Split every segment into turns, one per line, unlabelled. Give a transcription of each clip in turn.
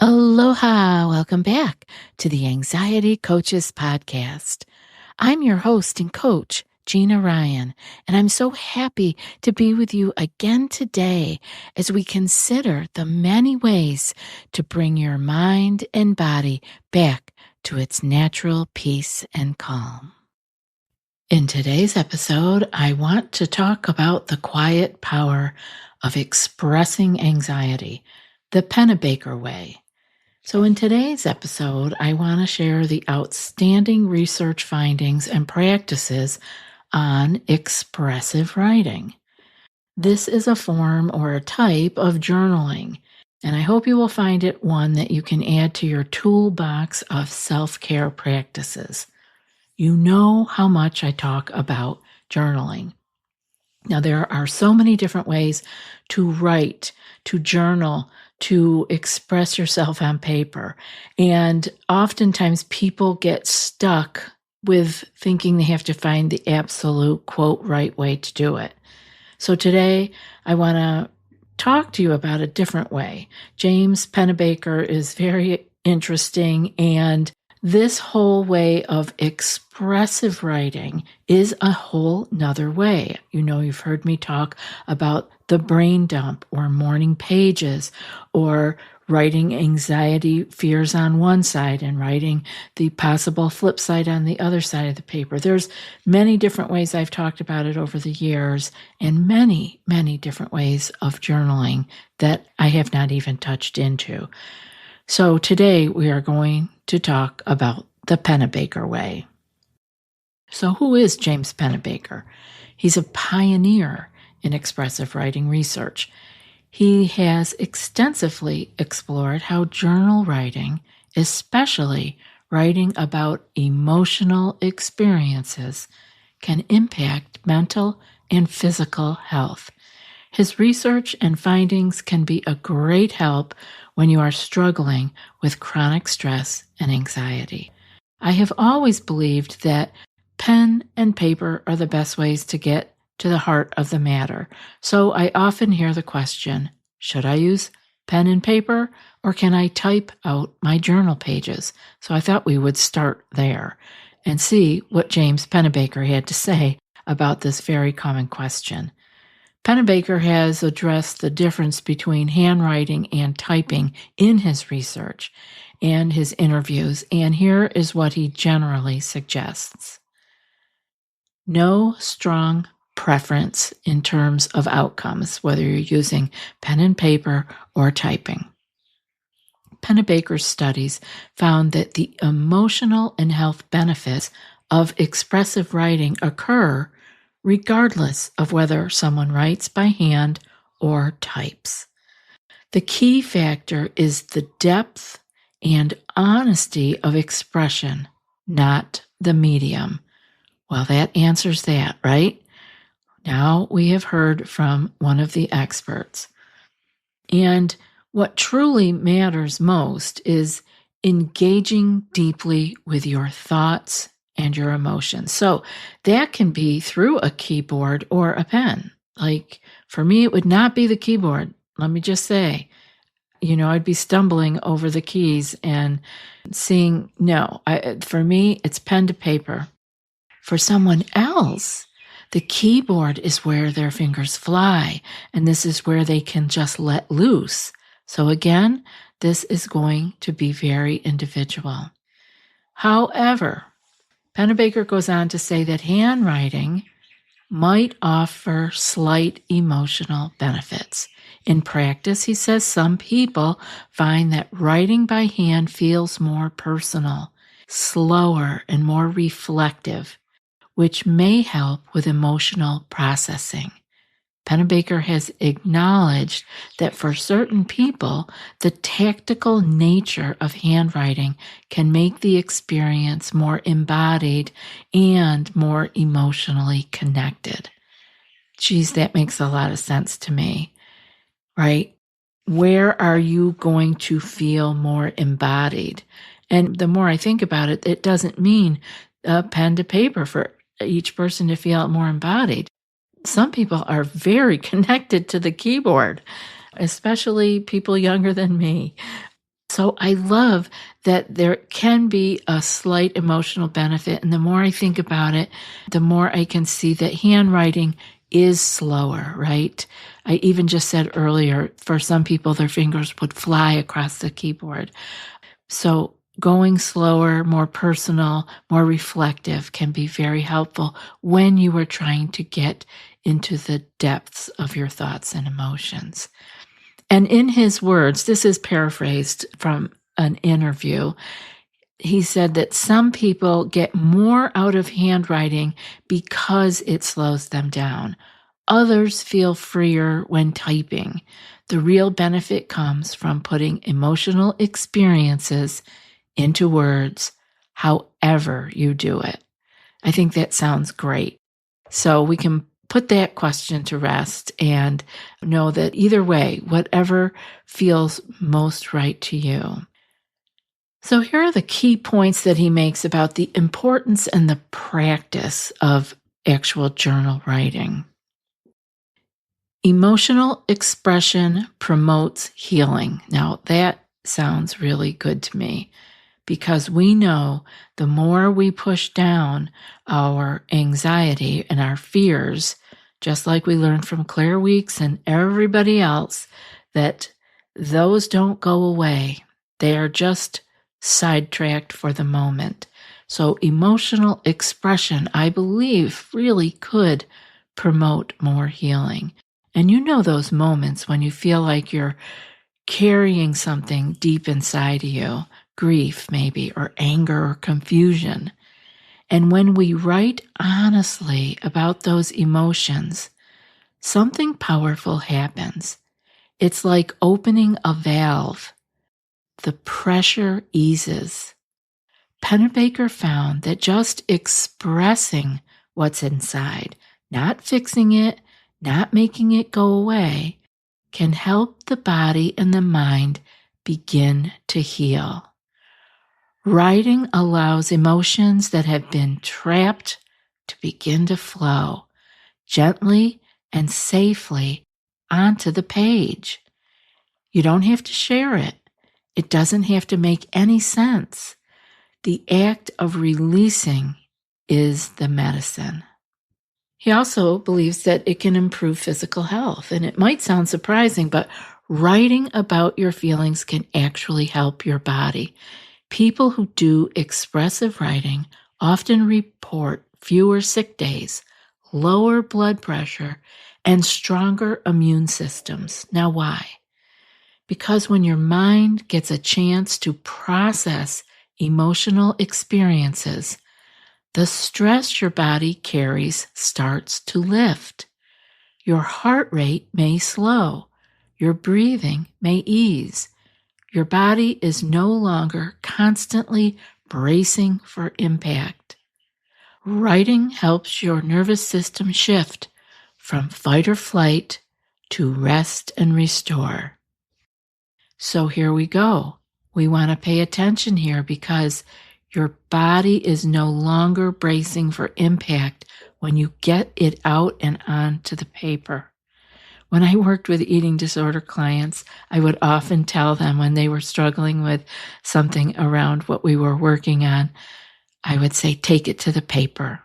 Aloha! Welcome back to the Anxiety Coaches Podcast. I'm your host and coach, Gina Ryan, and I'm so happy to be with you again today as we consider the many ways to bring your mind and body back to its natural peace and calm. In today's episode, I want to talk about the quiet power of expressing anxiety, the Pennebaker way. So in today's episode, I want to share the outstanding research findings and practices on expressive writing. This is a form or a type of journaling, and I hope you will find it one that you can add to your toolbox of self-care practices. You know how much I talk about journaling. Now, there are so many different ways to write, to journal, to express yourself on paper. And oftentimes people get stuck with thinking they have to find the absolute, quote, right way to do it. So today I want to talk to you about a different way. James Pennebaker is very interesting, and this whole way of expressive writing is a whole nother way. You know, you've heard me talk about the brain dump or morning pages or writing anxiety fears on one side and writing the possible flip side on the other side of the paper. There's many different ways I've talked about it over the years and many, many different ways of journaling that I have not even touched into. So today we are going to talk about the Pennebaker way. So who is James Pennebaker? He's a pioneer in expressive writing research. He has extensively explored how journal writing, especially writing about emotional experiences, can impact mental and physical health. His research and findings can be a great help when you are struggling with chronic stress and anxiety. I have always believed that pen and paper are the best ways to get to the heart of the matter. So I often hear the question, should I use pen and paper or can I type out my journal pages? So I thought we would start there and see what James Pennebaker had to say about this very common question. Pennebaker has addressed the difference between handwriting and typing in his research and his interviews, and here is what he generally suggests. No strong preference in terms of outcomes, whether you're using pen and paper or typing. Pennebaker's studies found that the emotional and health benefits of expressive writing occur regardless of whether someone writes by hand or types. The key factor is the depth and honesty of expression, not the medium. Well, that answers that, right? Now we have heard from one of the experts. And what truly matters most is engaging deeply with your thoughts and your emotions. So that can be through a keyboard or a pen. Like for me, it would not be the keyboard. Let me just say, I'd be stumbling over the keys and seeing, for me, it's pen to paper. For someone else, the keyboard is where their fingers fly, and this is where they can just let loose. So again, this is going to be very individual. However, Pennebaker goes on to say that handwriting might offer slight emotional benefits. In practice, he says some people find that writing by hand feels more personal, slower, and more reflective, which may help with emotional processing. Pennebaker has acknowledged that for certain people, the tactical nature of handwriting can make the experience more embodied and more emotionally connected. Geez, that makes a lot of sense to me, right? Where are you going to feel more embodied? And the more I think about it, it doesn't mean pen to paper for each person to feel more embodied. Some people are very connected to the keyboard, especially people younger than me. So I love that there can be a slight emotional benefit. And the more I think about it, the more I can see that handwriting is slower, right? I even just said earlier, for some people, their fingers would fly across the keyboard. So going slower, more personal, more reflective can be very helpful when you are trying to get into the depths of your thoughts and emotions. And in his words, this is paraphrased from an interview, he said that some people get more out of handwriting because it slows them down. Others feel freer when typing. The real benefit comes from putting emotional experiences into words, however you do it. I think that sounds great. So we can put that question to rest and know that either way, whatever feels most right to you. So here are the key points that he makes about the importance and the practice of actual journal writing. Emotional expression promotes healing. Now, that sounds really good to me, because we know the more we push down our anxiety and our fears, just like we learned from Claire Weeks and everybody else, that those don't go away. They are just sidetracked for the moment. So emotional expression, I believe, really could promote more healing. And you know those moments when you feel like you're carrying something deep inside of you, grief maybe, or anger or confusion. And when we write honestly about those emotions, something powerful happens. It's like opening a valve. The pressure eases. Pennebaker found that just expressing what's inside, not fixing it, not making it go away, can help the body and the mind begin to heal. Writing allows emotions that have been trapped to begin to flow gently and safely onto the page. You don't have to share it. It doesn't have to make any sense. The act of releasing is the medicine. He also believes that it can improve physical health. And it might sound surprising, but writing about your feelings can actually help your body. People who do expressive writing often report fewer sick days, lower blood pressure, and stronger immune systems. Now, why? Because when your mind gets a chance to process emotional experiences, the stress your body carries starts to lift. Your heart rate may slow. Your breathing may ease. Your body is no longer constantly bracing for impact. Writing helps your nervous system shift from fight or flight to rest and restore. So here we go. We want to pay attention here because your body is no longer bracing for impact when you get it out and onto the paper. When I worked with eating disorder clients, I would often tell them when they were struggling with something around what we were working on, I would say, take it to the paper.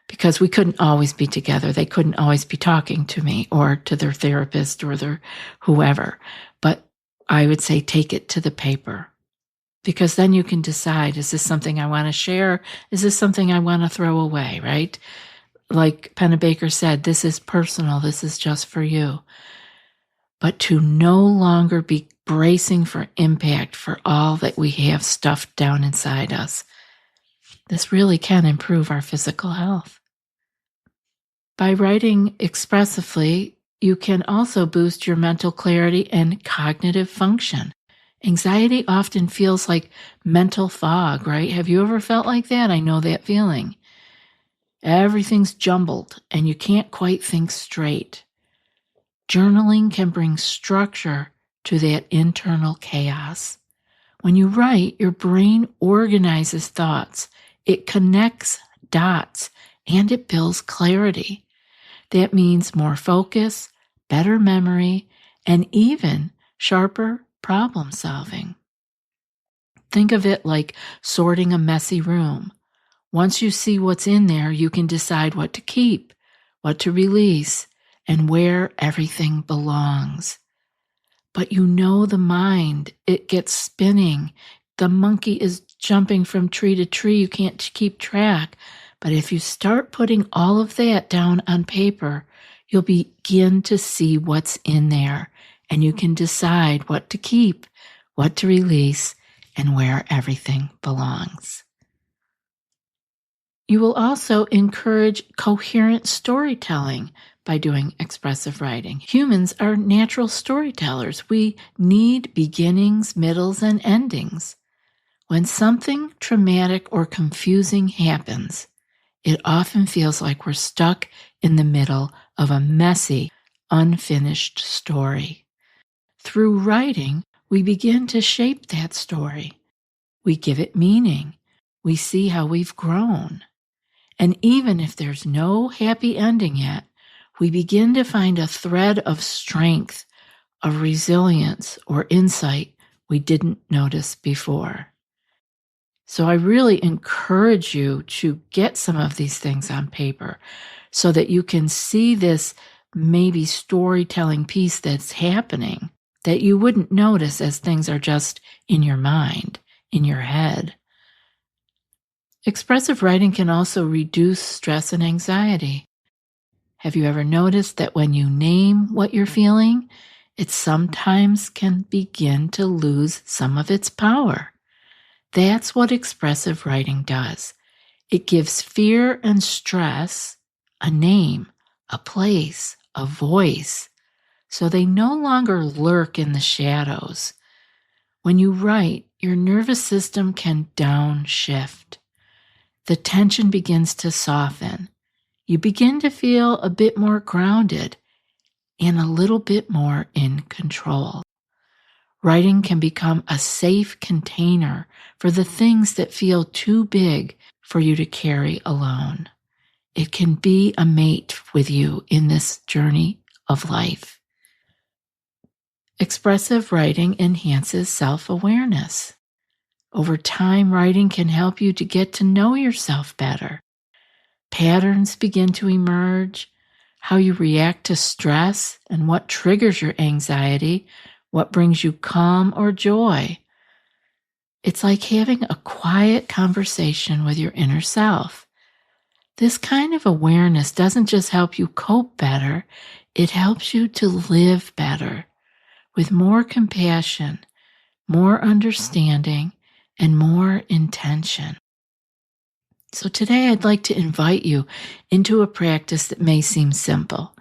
Because we couldn't always be together. They couldn't always be talking to me or to their therapist or their whoever. But I would say, take it to the paper. Because then you can decide, is this something I want to share? Is this something I want to throw away, right? Like Pennebaker said, this is personal. This is just for you. But to no longer be bracing for impact for all that we have stuffed down inside us. This really can improve our physical health. By writing expressively, you can also boost your mental clarity and cognitive function. Anxiety often feels like mental fog, right? Have you ever felt like that? I know that feeling. Everything's jumbled and you can't quite think straight. Journaling can bring structure to that internal chaos. When you write, your brain organizes thoughts, it connects dots, and it builds clarity. That means more focus, better memory, and even sharper problem solving. Think of it like sorting a messy room. Once you see what's in there, you can decide what to keep, what to release, and where everything belongs. But you know the mind, it gets spinning. The monkey is jumping from tree to tree. You can't keep track. But if you start putting all of that down on paper, you'll begin to see what's in there, and you can decide what to keep, what to release, and where everything belongs. You will also encourage coherent storytelling by doing expressive writing. Humans are natural storytellers. We need beginnings, middles, and endings. When something traumatic or confusing happens, it often feels like we're stuck in the middle of a messy, unfinished story. Through writing, we begin to shape that story. We give it meaning. We see how we've grown. And even if there's no happy ending yet, we begin to find a thread of strength, of resilience, or insight we didn't notice before. So I really encourage you to get some of these things on paper so that you can see this maybe storytelling piece that's happening that you wouldn't notice as things are just in your mind, in your head. Expressive writing can also reduce stress and anxiety. Have you ever noticed that when you name what you're feeling, it sometimes can begin to lose some of its power? That's what expressive writing does. It gives fear and stress a name, a place, a voice, so they no longer lurk in the shadows. When you write, your nervous system can downshift. The tension begins to soften. You begin to feel a bit more grounded and a little bit more in control. Writing can become a safe container for the things that feel too big for you to carry alone. It can be a mate with you in this journey of life. Expressive writing enhances self-awareness. Over time, writing can help you to get to know yourself better. Patterns begin to emerge, how you react to stress and what triggers your anxiety, what brings you calm or joy. It's like having a quiet conversation with your inner self. This kind of awareness doesn't just help you cope better, it helps you to live better with more compassion, more understanding, and more intention. So today I'd like to invite you into a practice that may seem simple,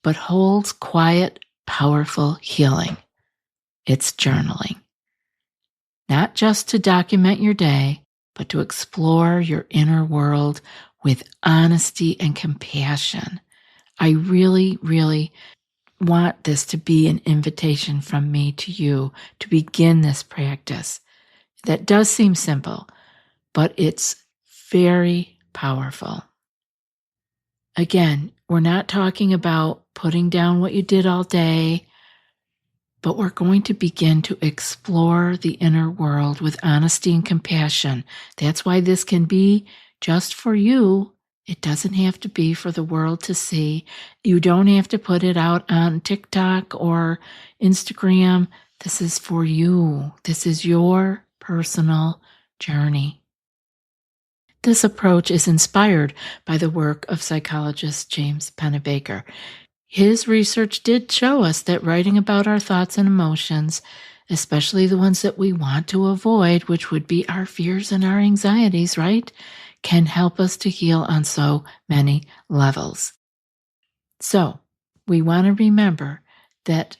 but holds quiet, powerful healing. It's journaling. Not just to document your day, but to explore your inner world with honesty and compassion. I really, really want this to be an invitation from me to you to begin this practice. That does seem simple, but it's very powerful. Again, we're not talking about putting down what you did all day, but we're going to begin to explore the inner world with honesty and compassion. That's why this can be just for you. It doesn't have to be for the world to see. You don't have to put it out on TikTok or Instagram. This is for you. This is your personal journey. This approach is inspired by the work of psychologist James Pennebaker. His research did show us that writing about our thoughts and emotions, especially the ones that we want to avoid, which would be our fears and our anxieties, right, can help us to heal on so many levels. So we want to remember that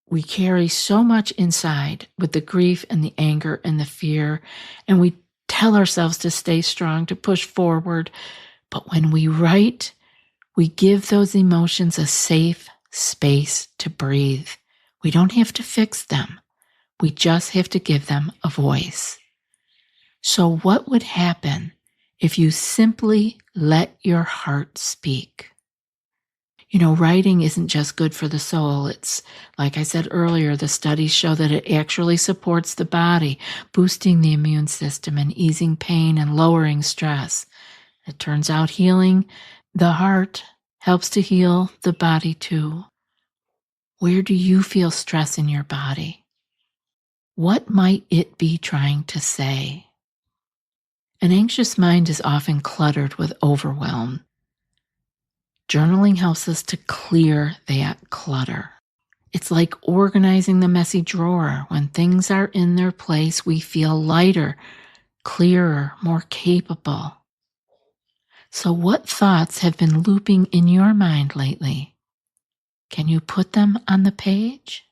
we carry so much inside with the grief and the anger and the fear, and we tell ourselves to stay strong, to push forward. But when we write, we give those emotions a safe space to breathe. We don't have to fix them. We just have to give them a voice. So what would happen if you simply let your heart speak? Writing isn't just good for the soul. It's, like I said earlier, the studies show that it actually supports the body, boosting the immune system and easing pain and lowering stress. It turns out healing the heart helps to heal the body too. Where do you feel stress in your body? What might it be trying to say? An anxious mind is often cluttered with overwhelm. Journaling helps us to clear that clutter. It's like organizing the messy drawer. When things are in their place, we feel lighter, clearer, more capable. So what thoughts have been looping in your mind lately? Can you put them on the page?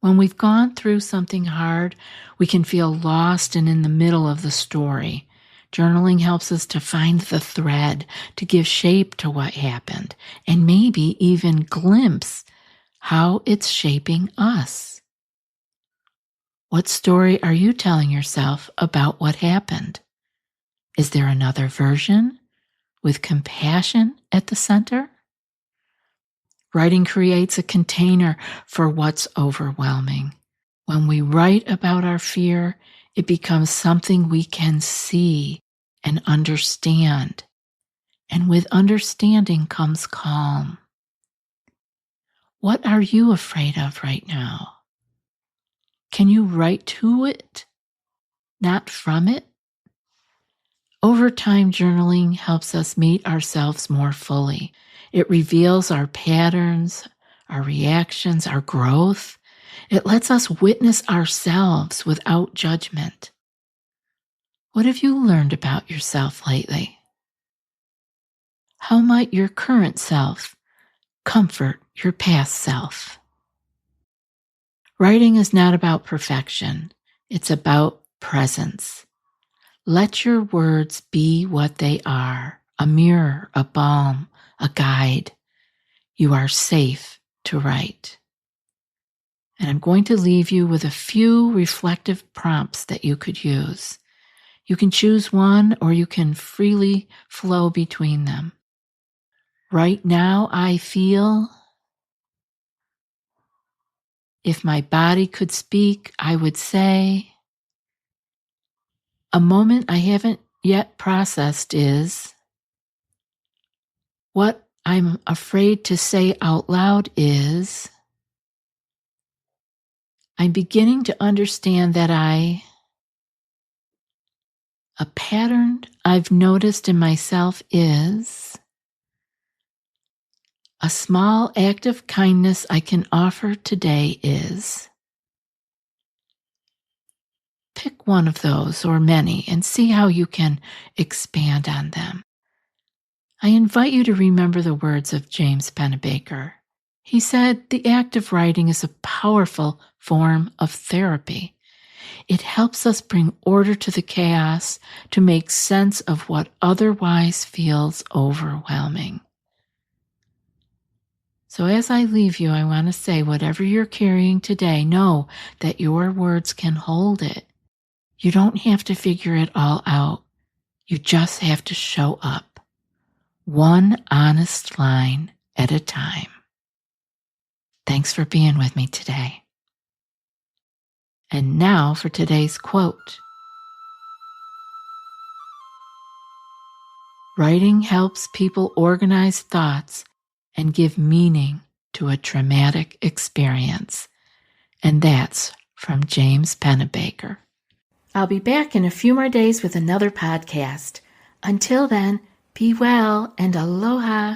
When we've gone through something hard, we can feel lost and in the middle of the story. Journaling helps us to find the thread, to give shape to what happened, and maybe even glimpse how it's shaping us. What story are you telling yourself about what happened? Is there another version with compassion at the center? Writing creates a container for what's overwhelming. When we write about our fear, it becomes something we can see and understand. And with understanding comes calm. What are you afraid of right now? Can you write to it, not from it? Over time, journaling helps us meet ourselves more fully. It reveals our patterns, our reactions, our growth. It lets us witness ourselves without judgment. What have you learned about yourself lately? How might your current self comfort your past self? Writing is not about perfection. It's about presence. Let your words be what they are, a mirror, a balm, a guide. You are safe to write. And I'm going to leave you with a few reflective prompts that you could use. You can choose one or you can freely flow between them. Right now I feel, if my body could speak, I would say, a moment I haven't yet processed is, what I'm afraid to say out loud is, I'm beginning to understand that a pattern I've noticed in myself is, a small act of kindness I can offer today is. Pick one of those or many and see how you can expand on them. I invite you to remember the words of James Pennebaker. He said, the act of writing is a powerful form of therapy. It helps us bring order to the chaos, to make sense of what otherwise feels overwhelming. So as I leave you, I want to say, whatever you're carrying today, know that your words can hold it. You don't have to figure it all out. You just have to show up, one honest line at a time. Thanks for being with me today. And now for today's quote. Writing helps people organize thoughts and give meaning to a traumatic experience. And that's from James Pennebaker. I'll be back in a few more days with another podcast. Until then, be well and aloha.